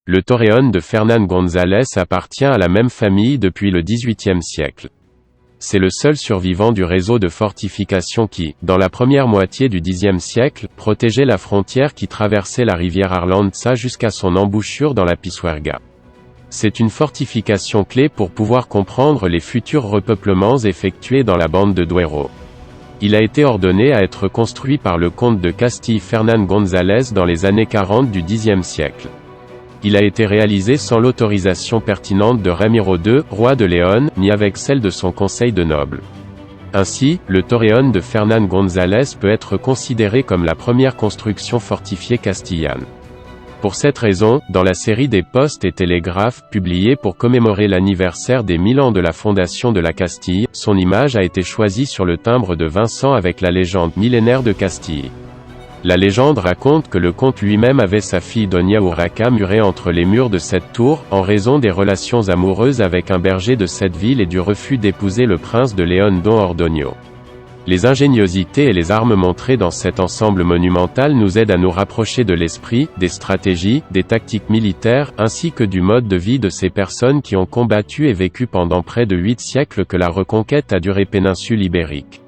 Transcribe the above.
Le torreón de Fernán González appartient à la même famille depuis le XVIIIe siècle. C'est le seul survivant du réseau de fortifications qui, dans la première moitié du Xe siècle, protégeait la frontière qui traversait la rivière Arlanza jusqu'à son embouchure dans la Pisuerga. C'est une fortification clé pour pouvoir comprendre les futurs repeuplements effectués dans la bande de Duero. Il a été ordonné à être construit par le comte de Castille Fernán González dans les années 40 du Xe siècle. Il a été réalisé sans l'autorisation pertinente de Ramiro II, roi de Léon, ni avec celle de son conseil de nobles. Ainsi, le torreón de Fernán González peut être considéré comme la première construction fortifiée castillane. Pour cette raison, dans la série des Postes et Télégraphes, publiée pour commémorer l'anniversaire des 1000 ans de la fondation de la Castille, son image a été choisie sur le timbre de Vincent avec la légende millénaire de Castille. La légende raconte que le comte lui-même avait sa fille Doña Urraca murée entre les murs de cette tour, en raison des relations amoureuses avec un berger de cette ville et du refus d'épouser le prince de Léon Don Ordoño. Les ingéniosités et les armes montrées dans cet ensemble monumental nous aident à nous rapprocher de l'esprit, des stratégies, des tactiques militaires, ainsi que du mode de vie de ces personnes qui ont combattu et vécu pendant près de 8 siècles que la reconquête a duré péninsule ibérique.